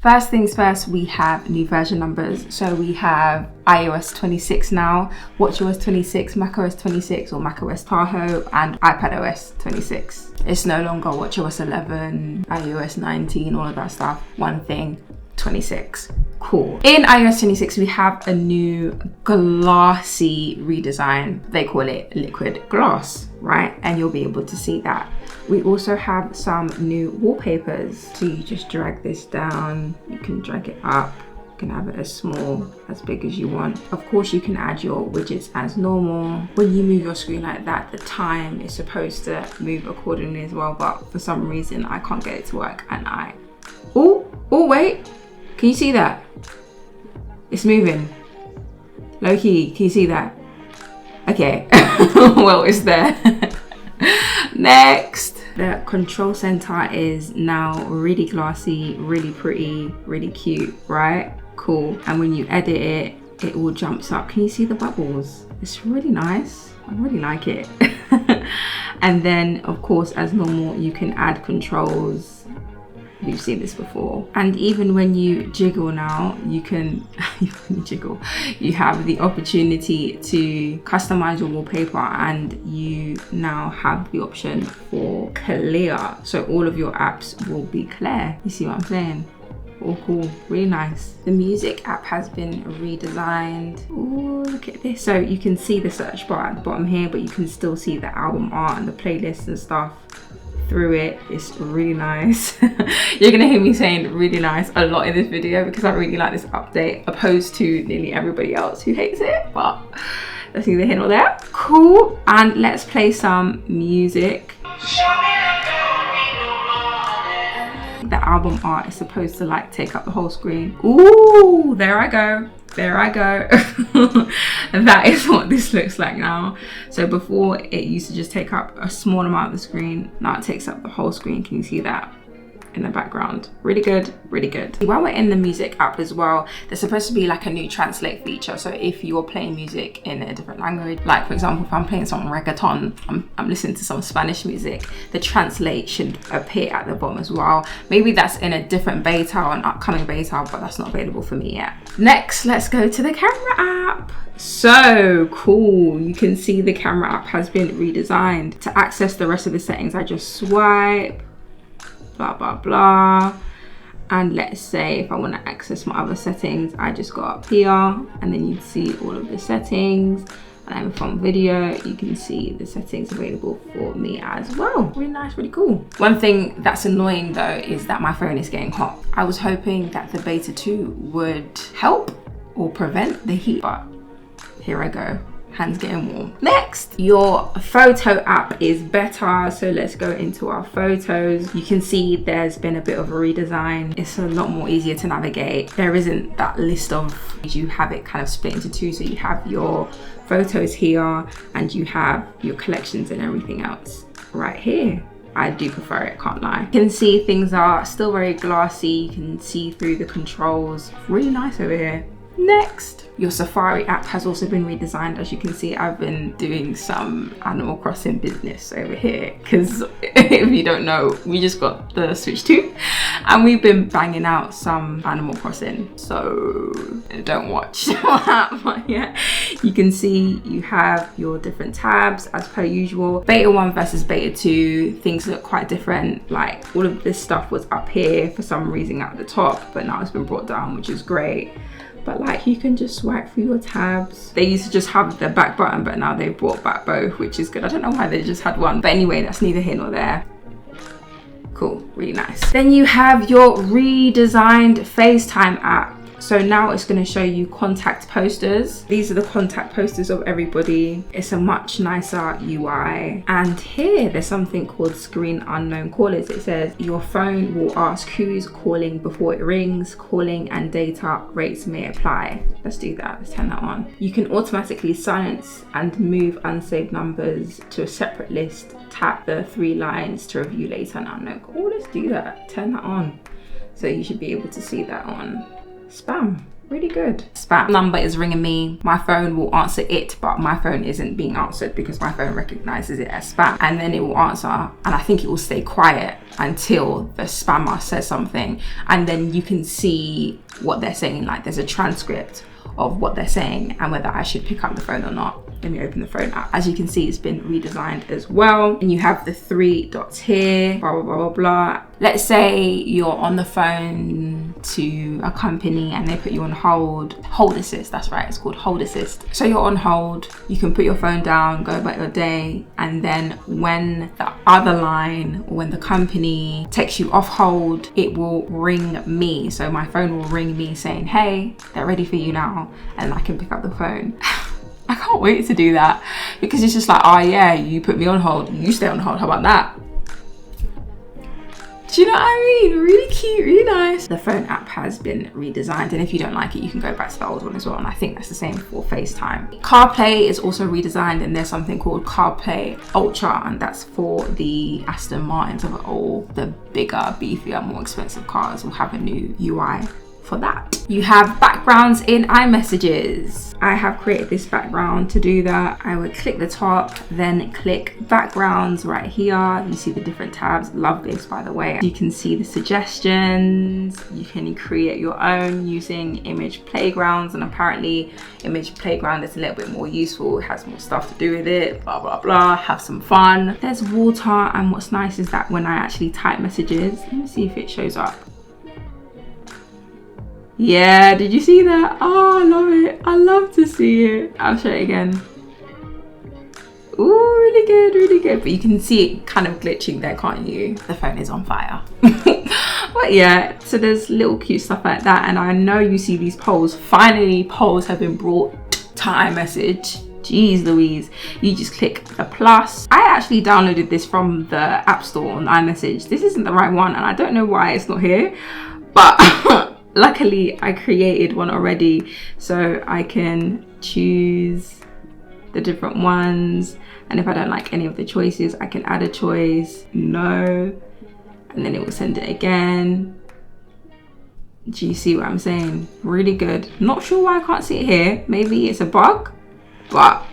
First things first, we have new version numbers. So we have iOS 26 now, watchOS 26, macOS 26 or macOS Tahoe, and iPadOS 26. It's no longer watchOS 11, iOS 19, all of that stuff. One thing, 26. Cool. In iOS 26, we have a new glassy redesign. They call it liquid glass, right? And you'll be able to see that. We also have some new wallpapers. So you just drag this down, you can drag it up, you can have it as small, as big as you want. Of course, you can add your widgets as normal. When you move your screen like that, the time is supposed to move accordingly as well, but for some reason, I can't get it to work and oh, wait. Can you see that? It's moving. Low-key, can you see that? Okay, well, it's there. Next. The control center is now really glassy, really pretty, really cute, right? Cool. And when you edit it, it all jumps up. Can you see the bubbles? It's really nice. I really like it. And then, of course, as normal, you can add controls. We've seen this before. And even when you jiggle now, you can, you have the opportunity to customize your wallpaper, and you now have the option for clear. So all of your apps will be clear. You see what I'm saying? All cool, really nice. The music app has been redesigned. Ooh, look at this. So you can see the search bar at the bottom here, but you can still see the album art and the playlists and stuff through it. It's really nice. You're gonna hear me saying really nice a lot in this video because I really like this update, opposed to nearly everybody else who hates it, but that's neither here nor there. Cool, and let's play some music. The album art is supposed to like take up the whole screen. Ooh, there I go. There I go. And that is what this looks like now. So before, it used to just take up a small amount of the screen. Now it takes up the whole screen. Can you see that in the background? Really good, really good. While we're in the music app as well, there's supposed to be like a new translate feature. So if you're playing music in a different language, like for example, if I'm playing some reggaeton, I'm listening to some Spanish music, the translate should appear at the bottom as well. Maybe that's in a different beta or an upcoming beta, but that's not available for me yet. Next, let's go to the camera app. So cool, you can see the camera app has been redesigned. To access the rest of the settings, I just swipe, blah, blah, blah. And let's say if I want to access my other settings, I just go up here and then you see all of the settings. And then from video, you can see the settings available for me as well. Really nice, really cool. One thing that's annoying though is that my phone is getting hot. I was hoping that the beta 2 would help or prevent the heat, but here I go. Hands getting warm. Next, your photo app is better. So let's go into our photos. You can see there's been a bit of a redesign. It's a lot more easier to navigate. There isn't that list of, you have it kind of split into two. So you have your photos here and you have your collections and everything else right here. I do prefer it, can't lie. You can see things are still very glassy. You can see through the controls. Really nice over here. Next, your Safari app has also been redesigned. As you can see, I've been doing some Animal Crossing business over here because if you don't know, we just got the Switch 2 and we've been banging out some Animal Crossing. So don't watch that, but yeah, you can see you have your different tabs as per usual. Beta 1 versus beta 2, things look quite different. Like all of this stuff was up here for some reason at the top, but now it's been brought down, which is great. But like you can just swipe through your tabs. They used to just have the back button, but now they've brought back both, which is good. I don't know why they just had one, but anyway, that's neither here nor there. Cool, really nice. Then you have your redesigned FaceTime app. So now it's going to show you contact posters. These are the contact posters of everybody. It's a much nicer UI. And here there's something called screen unknown callers. It says your phone will ask who's calling before it rings. Calling and data rates may apply. Let's do that. Let's turn that on. You can automatically silence and move unsaved numbers to a separate list. Tap the 3 lines to review later and unknown. Oh, let's do that. Turn that on. So you should be able to see that on. spam. Really good. Spam number is ringing me. My phone will answer it, but my phone isn't being answered because my phone recognizes it as spam. And then it will answer, and I think it will stay quiet until the spammer says something. And then you can see what they're saying. Like there's a transcript of what they're saying and whether I should pick up the phone or not. Let me open the phone app. As you can see, it's been redesigned as well. And you have the 3 dots here, blah, blah, blah, blah, blah. Let's say you're on the phone to a company and they put you on hold. Hold assist, that's right, it's called hold assist. So you're on hold, you can put your phone down, go about your day, and then when the other line or when the company takes you off hold, it will ring me. So my phone will ring me saying, hey, they're ready for you now, and I can pick up the phone. I can't wait to do that because it's just like, oh yeah, you put me on hold, you stay on hold, how about that? Do you know what I mean? Really cute, really nice. The phone app has been redesigned, and if you don't like it, you can go back to the old one as well, and I think that's the same for FaceTime. CarPlay is also redesigned, and there's something called CarPlay Ultra, and that's for the Aston Martins of it all. The bigger, beefier, more expensive cars will have a new UI for that. You have backgrounds in iMessages. I have created this background. To do that, I would click the top, then click backgrounds right here. You see the different tabs. Love this, by the way. You can see the suggestions. You can create your own using image playgrounds, and apparently image playground is a little bit more useful. It has more stuff to do with it, blah, blah, blah. Have some fun. There's water, and what's nice is that when I actually type messages, let me see if it shows up. Yeah, did you see that? Oh, I love it. I love to see it. I'll show it again. Ooh, really good, really good. But you can see it kind of glitching there, can't you? The phone is on fire. But yeah, so there's little cute stuff like that. And I know you see these polls. Finally, polls have been brought to iMessage. Jeez Louise. You just click the plus. I actually downloaded this from the App Store on iMessage. This isn't the right one, and I don't know why it's not here. But luckily, I created one already, so I can choose the different ones. And if I don't like any of the choices, I can add a choice, no, and then it will send it again. Do you see what I'm saying? Really good. Not sure why I can't see it here. Maybe it's a bug, but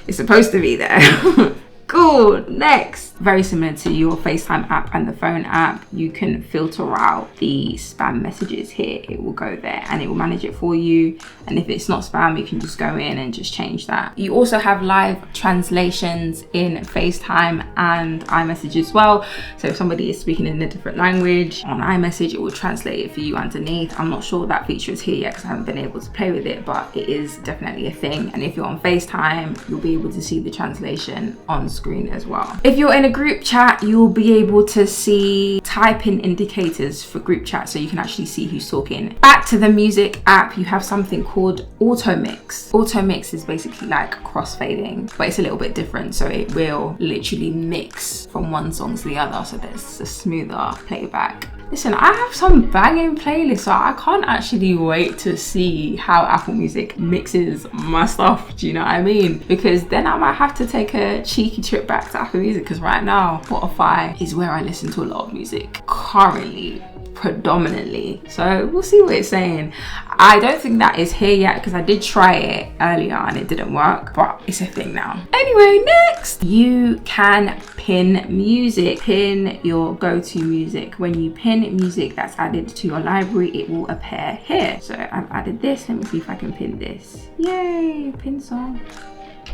it's supposed to be there. Cool, next. Very similar to your FaceTime app and the phone app, you can filter out the spam messages here. It will go there and it will manage it for you. And if it's not spam, you can just go in and just change that. You also have live translations in FaceTime and iMessage as well. So if somebody is speaking in a different language on iMessage, it will translate it for you underneath. I'm not sure that feature is here yet because I haven't been able to play with it, but it is definitely a thing. And if you're on FaceTime, you'll be able to see the translation on screen as well. If you're in a group chat, you'll be able to see typing indicators for group chat, so you can actually see who's talking. Back to the music app, you have something called AUTOMIX. AUTOMIX is basically like crossfading, but it's a little bit different, so it will literally mix from one song to the other, so there's a smoother playback. Listen, I have some banging playlists, so I can't actually wait to see how Apple Music mixes my stuff, do you know what I mean? Because then I might have to take a cheeky trip back to Apple Music, because right now, Spotify is where I listen to a lot of music currently, predominantly. So we'll see what it's saying. I don't think that is here yet because I did try it earlier and it didn't work, but it's a thing now. Anyway, next, you can pin music. Pin your go-to music. When you pin music that's added to your library, it will appear here. So I've added this. Let me see if I can pin this. Yay, pin song.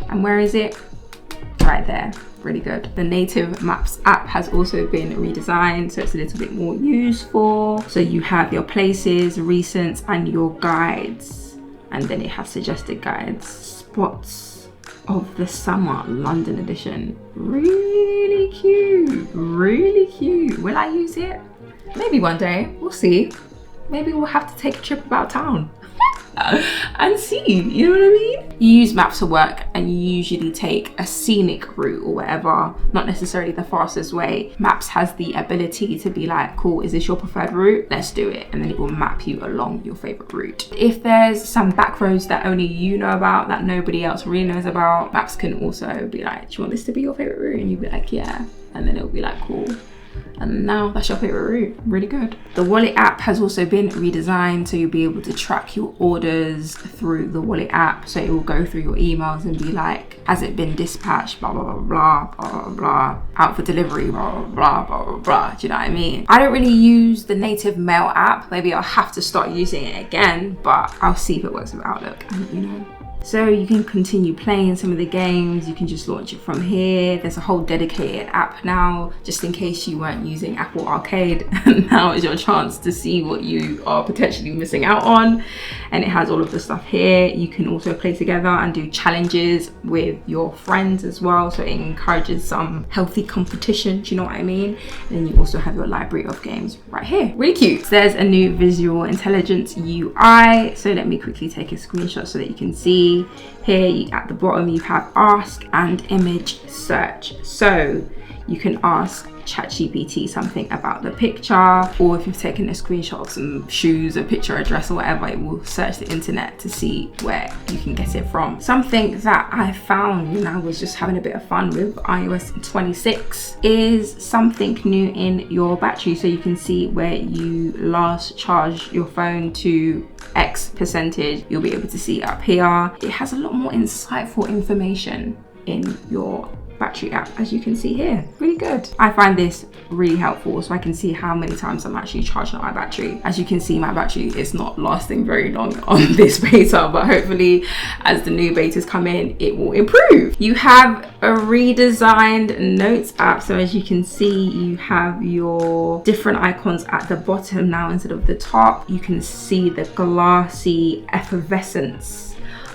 And where is it? Right there. Really good. The native Maps app has also been redesigned, so it's a little bit more useful. So you have your places, recents, and your guides, and then it has suggested guides. Spots of the Summer London edition. Really cute, really cute. Will I use it? Maybe one day, we'll see. Maybe we'll have to take a trip about town and see, you know what I mean? You use maps for work and you usually take a scenic route or whatever, not necessarily the fastest way. Maps has the ability to be like, cool, is this your preferred route? Let's do it. And then it will map you along your favorite route. If there's some back roads that only you know about, that nobody else really knows about, Maps can also be like, do you want this to be your favorite route? And you'll be like, yeah. And then it'll be like, cool. And now that's your favorite route. Really good. The wallet app has also been redesigned, so you'll be able to track your orders through the wallet app. So it will go through your emails and be like, has it been dispatched, blah, blah, blah, blah, blah, blah, blah, out for delivery, blah, blah, blah, blah, blah. Do you know what I mean? I don't really use the native mail app. Maybe I'll have to start using it again, but I'll see if it works with Outlook, and you know. So you can continue playing some of the games. You can just launch it from here. There's a whole dedicated app now, just in case you weren't using Apple Arcade. Now is your chance to see what you are potentially missing out on. And it has all of the stuff here. You can also play together and do challenges with your friends as well. So it encourages some healthy competition, do you know what I mean? And then you also have your library of games right here. Really cute. There's a new visual intelligence UI. So let me quickly take a screenshot so that you can see. Here at the bottom you have ask and image search. So you can ask ChatGPT something about the picture, or if you've taken a screenshot of some shoes, a picture, address, or whatever, it will search the internet to see where you can get it from. Something that I found when I was just having a bit of fun with iOS 26 is something new in your battery. So you can see where you last charged your phone to X percentage. You'll be able to see up here. It has a lot more insightful information in your battery app, as you can see here. Really good. I find this really helpful, so I can see how many times I'm actually charging up my battery. As you can see, my battery is not lasting very long on this beta, but hopefully as the new betas come in, it will improve. You have a redesigned notes app. So as you can see, you have your different icons at the bottom now instead of the top. You can see the glassy effervescence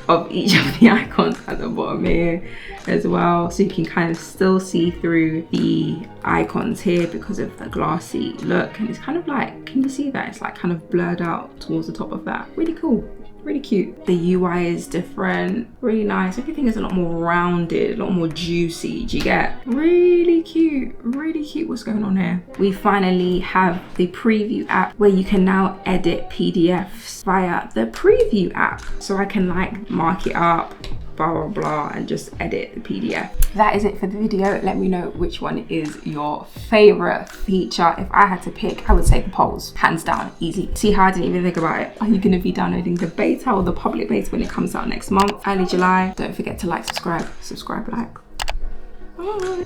of each of the icons at the bottom here as well, so you can kind of still see through the icons here because of the glassy look. And it's kind of like, can you see that? It's like kind of blurred out towards the top of that. Really cool, really cute. The UI is different, really nice. Everything is a lot more rounded, a lot more juicy. Do you get? Really cute, really cute. What's going on here? We finally have the preview app where you can now edit PDFs via the preview app. So I can like mark it up, blah blah blah, and just edit the PDF. That is it for the video. Let me know which one is your favorite feature. If I had to pick, I would say the polls, hands down, easy. See how I didn't even think about it? Are you going to be downloading the beta or the public beta when it comes out next month, early July? Don't forget to like, subscribe, like. Bye.